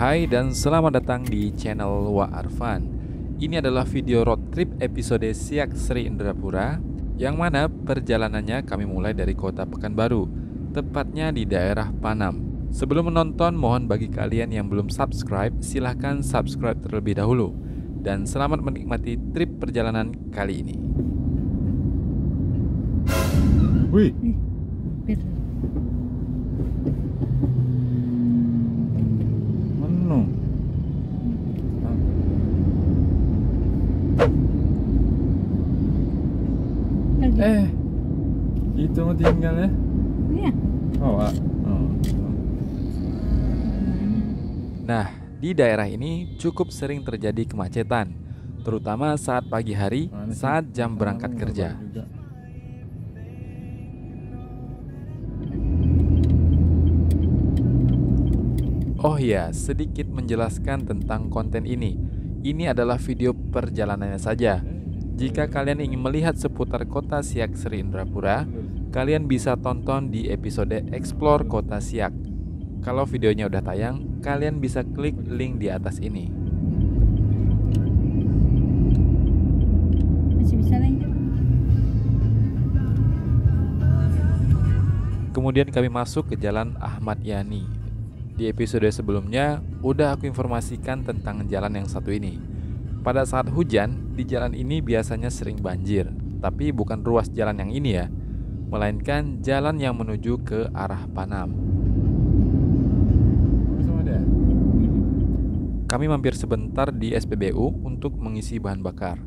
Hai dan selamat datang di channel Wa Arfan. Ini adalah video road trip episode Siak Sri Indrapura, yang mana perjalanannya kami mulai dari kota Pekanbaru, tepatnya di daerah Panam. Sebelum menonton, mohon bagi kalian yang belum subscribe, silahkan subscribe terlebih dahulu. Dan selamat menikmati trip perjalanan kali ini. Wih, mana? Itu mau tinggal ya? Iya. Oh. Nah, di daerah ini cukup sering terjadi kemacetan, terutama saat pagi hari, saat jam berangkat kerja. Oh iya, sedikit menjelaskan tentang konten ini. Ini adalah video perjalanannya saja. Jika kalian ingin melihat seputar kota Siak Sri Indrapura, kalian bisa tonton di episode Explore Kota Siak. Kalau videonya udah tayang, kalian bisa klik link di atas ini. Masih bisa lanjut. Kemudian kami masuk ke Jalan Ahmad Yani. Di episode sebelumnya, udah aku informasikan tentang jalan yang satu ini. Pada saat hujan, di jalan ini biasanya sering banjir. Tapi bukan ruas jalan yang ini ya, melainkan jalan yang menuju ke arah Panam. Kami mampir sebentar di SPBU untuk mengisi bahan bakar.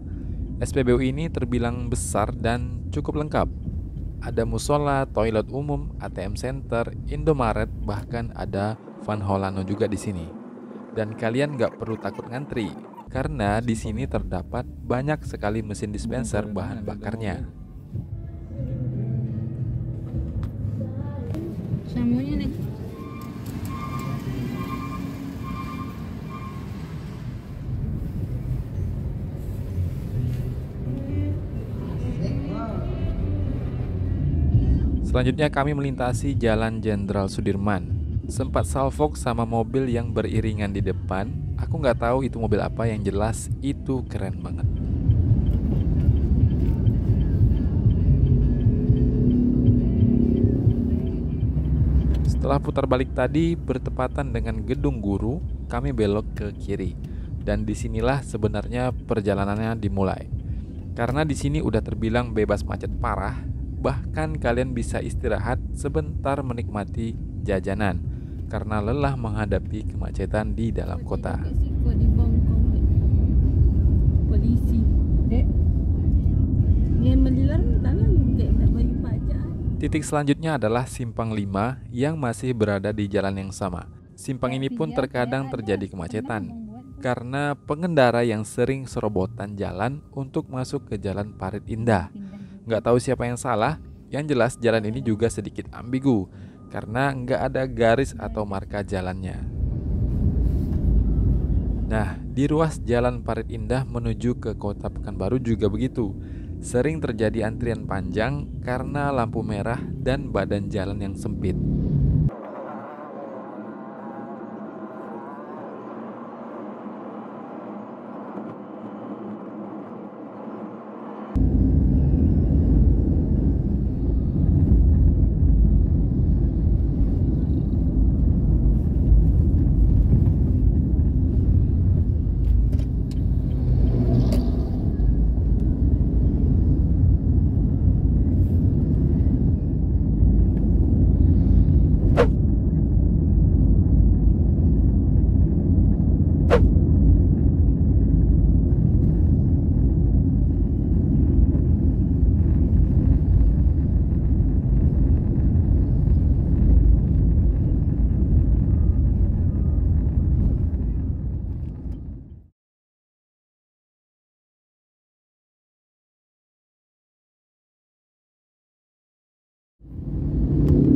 SPBU ini terbilang besar dan cukup lengkap. Ada musola, toilet umum, ATM center, Indomaret, bahkan ada Van Holano juga di sini. Dan kalian nggak perlu takut ngantri, karena di sini terdapat banyak sekali mesin dispenser bahan bakarnya. Samunya nih. Selanjutnya kami melintasi Jalan Jenderal Sudirman. Sempat salfok sama mobil yang beriringan di depan. Aku nggak tahu itu mobil apa, yang jelas itu keren banget. Setelah putar balik tadi bertepatan dengan gedung guru, kami belok ke kiri. Dan disinilah sebenarnya perjalanannya dimulai. Karena di sini udah terbilang bebas macet parah, bahkan kalian bisa istirahat sebentar menikmati jajanan karena lelah menghadapi kemacetan di dalam kota. Polisi. Dek. Yang melilang tanah dek nak bagi pajak. Titik selanjutnya adalah Simpang 5 yang masih berada di jalan yang sama. Simpang ini pun terkadang terjadi kemacetan karena pengendara yang sering serobotan jalan untuk masuk ke Jalan Parit Indah. Nggak tahu siapa yang salah, yang jelas jalan ini juga sedikit ambigu karena nggak ada garis atau marka jalannya. Nah, di ruas Jalan Parit Indah menuju ke kota Pekanbaru juga begitu. Sering terjadi antrian panjang karena lampu merah dan badan jalan yang sempit.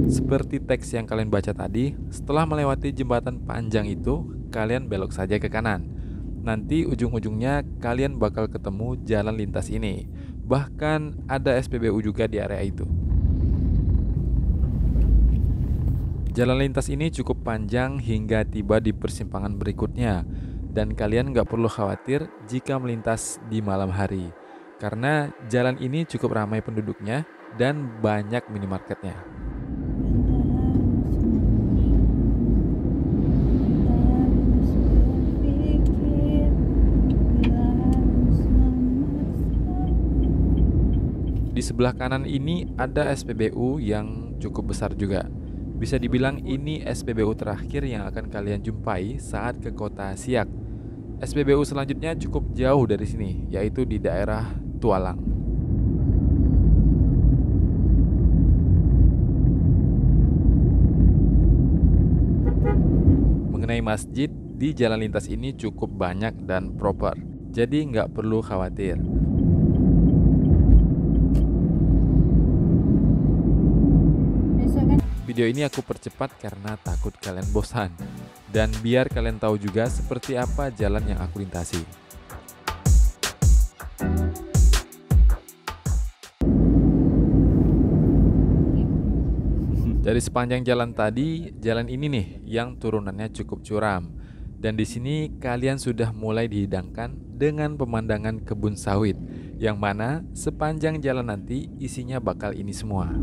Seperti teks yang kalian baca tadi, setelah melewati jembatan panjang itu, kalian belok saja ke kanan. Nanti ujung-ujungnya kalian bakal ketemu jalan lintas ini. Bahkan ada SPBU juga di area itu. Jalan lintas ini cukup panjang hingga tiba di persimpangan berikutnya, dan kalian nggak perlu khawatir jika melintas di malam hari, karena jalan ini cukup ramai penduduknya dan banyak minimarketnya. Di sebelah kanan ini ada SPBU yang cukup besar juga. Bisa dibilang ini SPBU terakhir yang akan kalian jumpai saat ke kota Siak. SPBU selanjutnya cukup jauh dari sini, yaitu di daerah Tualang. Mengenai masjid, di jalan lintas ini cukup banyak dan proper, jadi nggak perlu khawatir. Video ini aku percepat karena takut kalian bosan, dan biar kalian tahu juga seperti apa jalan yang aku lintasi. Dari sepanjang jalan tadi, jalan ini nih yang turunannya cukup curam. Dan di sini kalian sudah mulai dihidangkan dengan pemandangan kebun sawit, yang mana sepanjang jalan nanti isinya bakal ini semua.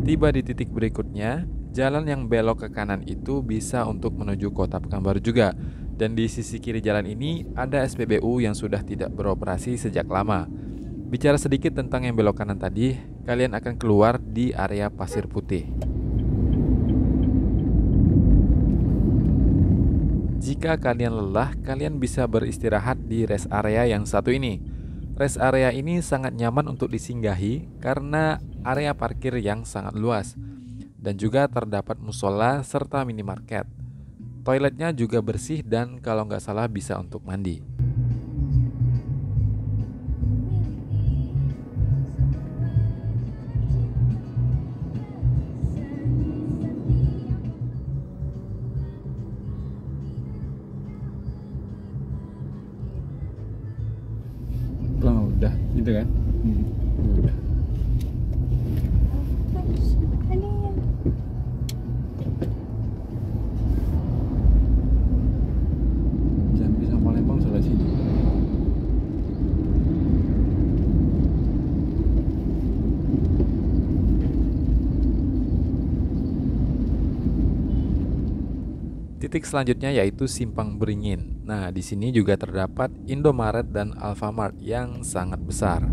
Tiba di titik berikutnya, jalan yang belok ke kanan itu bisa untuk menuju kota Pekanbaru juga. Dan di sisi kiri jalan ini ada SPBU yang sudah tidak beroperasi sejak lama. Bicara sedikit tentang yang belok kanan tadi, kalian akan keluar di area Pasir Putih. Jika kalian lelah, kalian bisa beristirahat di rest area yang satu ini. Rest area ini sangat nyaman untuk disinggahi karena area parkir yang sangat luas, dan juga terdapat musola serta minimarket. Toiletnya juga bersih dan kalau nggak salah bisa untuk mandi. Udah gitu kan? Udah. Jambi sama Palembang sebelah sini. Titik selanjutnya yaitu Simpang Beringin. Nah, di sini juga terdapat Indomaret dan Alfamart yang sangat besar.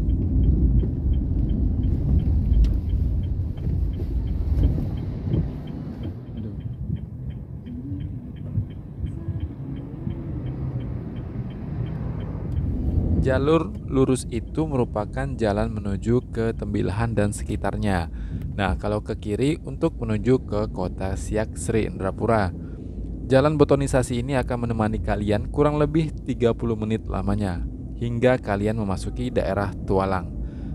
Jalur lurus itu merupakan jalan menuju ke Tembilahan dan sekitarnya. Nah, kalau ke kiri untuk menuju ke kota Siak Sri Indrapura. Jalan botonisasi ini akan menemani kalian kurang lebih 30 menit lamanya, hingga kalian memasuki daerah Tualang.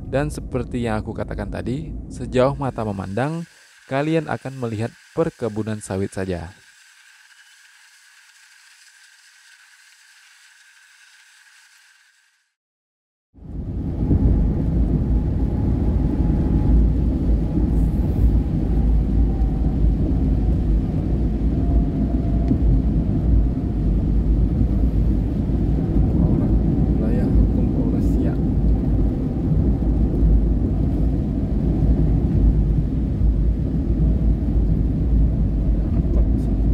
Dan seperti yang aku katakan tadi, sejauh mata memandang, kalian akan melihat perkebunan sawit saja. Wilayah hukum Polres Siak. Angkot sih.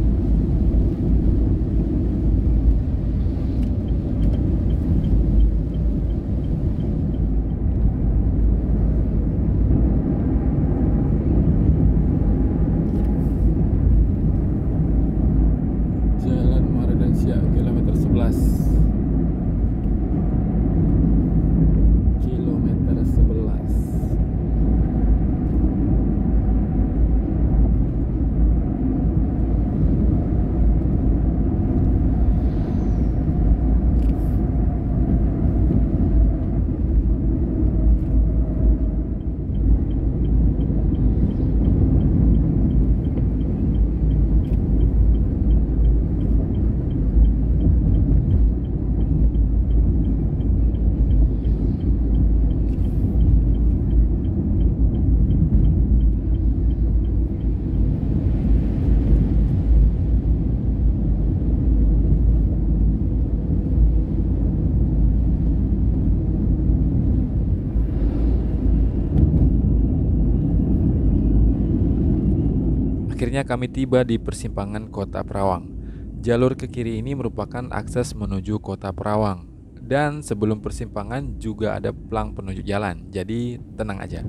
Akhirnya kami tiba di persimpangan Kota Perawang. Jalur ke kiri ini merupakan akses menuju Kota Perawang. Dan sebelum persimpangan juga ada pelang penunjuk jalan, jadi tenang aja.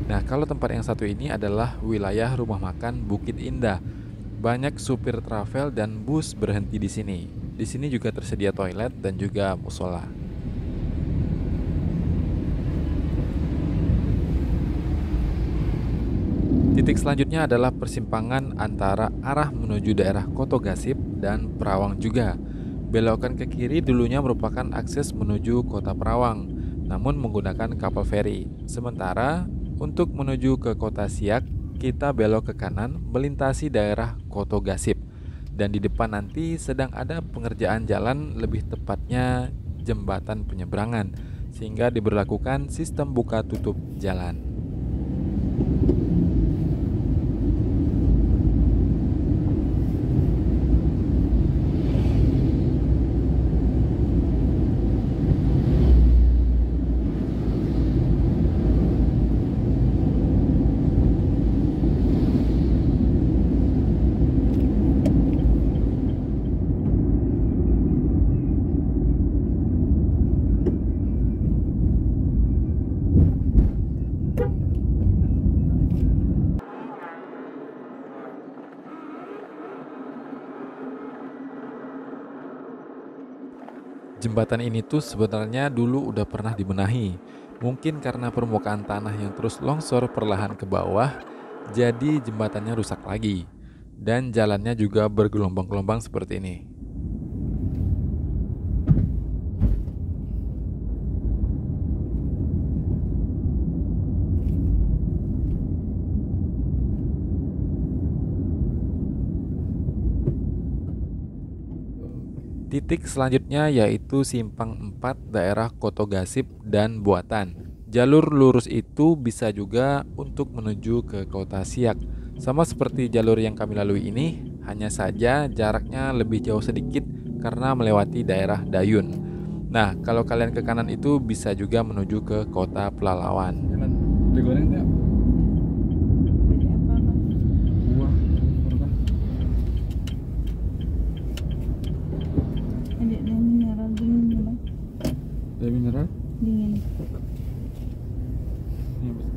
Nah, kalau tempat yang satu ini adalah wilayah rumah makan Bukit Indah. Banyak supir travel dan bus berhenti di sini. Di sini juga tersedia toilet dan juga musola. Titik selanjutnya adalah persimpangan antara arah menuju daerah Kotogasip dan Perawang juga. Belokan ke kiri dulunya merupakan akses menuju Kota Perawang, namun menggunakan kapal feri. Sementara untuk menuju ke Kota Siak, kita belok ke kanan melintasi daerah Kotogasip. Dan di depan nanti sedang ada pengerjaan jalan, lebih tepatnya jembatan penyeberangan, sehingga diberlakukan sistem buka tutup jalan. Jembatan ini tuh sebenarnya dulu udah pernah dibenahi. Mungkin karena permukaan tanah yang terus longsor perlahan ke bawah, jadi jembatannya rusak lagi. Dan jalannya juga bergelombang-gelombang seperti ini. Titik selanjutnya yaitu Simpang 4 daerah Kotogasip dan Buatan. Jalur lurus itu bisa juga untuk menuju ke Kota Siak. Sama seperti jalur yang kami lalui ini, hanya saja jaraknya lebih jauh sedikit karena melewati daerah Dayun. Nah, kalau kalian ke kanan itu bisa juga menuju ke Kota Pelalawan. Jalan digoreng tak? Jadi apa bang? Buah, kan? Adik dan mineral dingin ya bang. Ada mineral? Dingin. Ini Mas.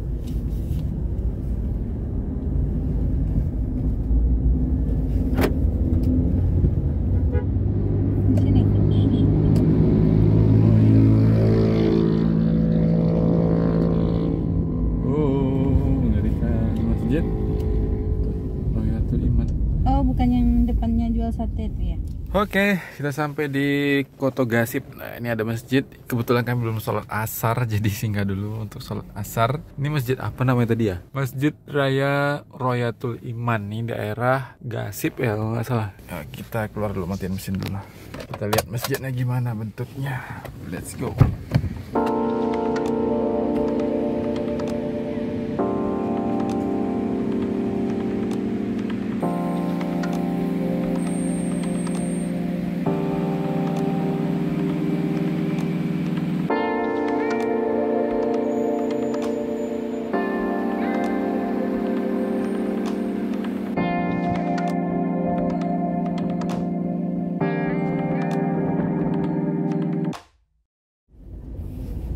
Di sini. Oh iya. Oh, mengerikan masjid. Royatul Iman. Oh bukan yang depannya jual sate itu ya? Oke, kita sampai di Kotogasip. Nah, ini ada masjid. Kebetulan kami belum sholat asar, jadi singgah dulu untuk sholat asar. Ini masjid apa namanya tadi ya? Masjid Raya Royatul Iman. Ini daerah Gasip ya kalau nggak salah. Ya, kita keluar dulu, matiin mesin dulu. Kita lihat masjidnya gimana bentuknya. Let's go.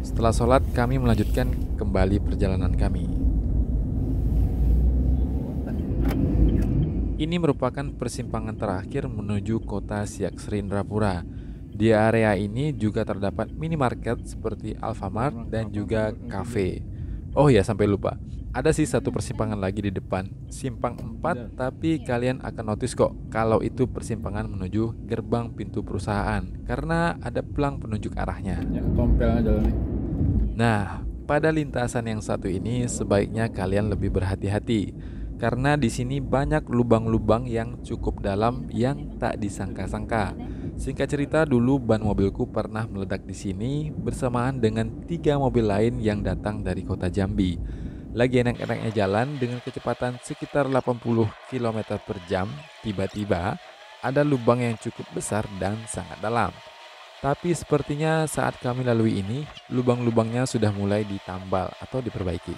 Setelah sholat, kami melanjutkan kembali perjalanan kami. Ini merupakan persimpangan terakhir menuju Kota Siak Serindrapura. Di area ini juga terdapat minimarket seperti Alfamart dan juga kafe. Oh ya, sampai lupa. Ada sih satu persimpangan lagi di depan, Simpang 4, tapi kalian akan notice kok kalau itu persimpangan menuju gerbang pintu perusahaan karena ada pelang penunjuk arahnya. Ya, tompel aja nih. Nah, pada lintasan yang satu ini sebaiknya kalian lebih berhati-hati karena di sini banyak lubang-lubang yang cukup dalam yang tak disangka-sangka. Singkat cerita, dulu ban mobilku pernah meledak di sini bersamaan dengan 3 mobil lain yang datang dari kota Jambi. Lagi enak-enaknya jalan dengan kecepatan sekitar 80 km per jam, tiba-tiba ada lubang yang cukup besar dan sangat dalam. Tapi sepertinya saat kami lalui ini, lubang-lubangnya sudah mulai ditambal atau diperbaiki.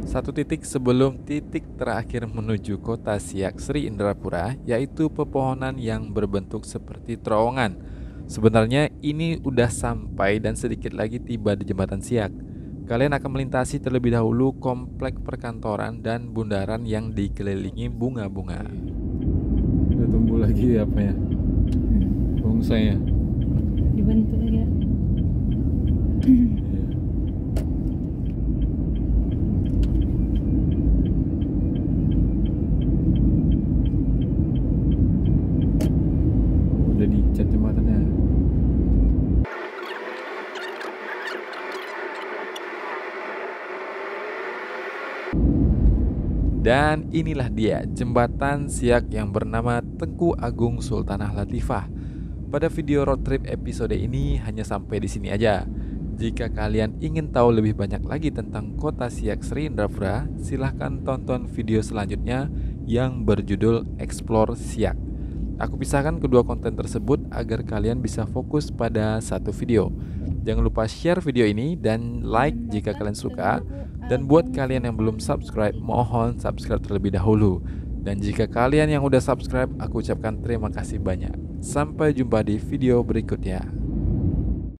Satu titik sebelum titik terakhir menuju kota Siak Sri Indrapura, yaitu pepohonan yang berbentuk seperti terowongan. Sebenarnya ini udah sampai dan sedikit lagi tiba di jembatan Siak. Kalian akan melintasi terlebih dahulu komplek perkantoran dan bundaran yang dikelilingi bunga-bunga. Udah tumbuh lagi apa ya? Bonsai ya. Dibentuk lagi. Iya. Udah dicat jembatannya. Dan inilah dia jembatan Siak yang bernama Tengku Agung Sultanah Latifah. Pada video road trip episode ini hanya sampai di sini aja. Jika kalian ingin tahu lebih banyak lagi tentang kota Siak Sri Indrapura, silahkan tonton video selanjutnya yang berjudul Explore Siak. Aku pisahkan kedua konten tersebut agar kalian bisa fokus pada satu video. Jangan lupa share video ini dan like jika kalian suka. Dan buat kalian yang belum subscribe, mohon subscribe terlebih dahulu. Dan jika kalian yang udah subscribe, aku ucapkan terima kasih banyak. Sampai jumpa di video berikutnya.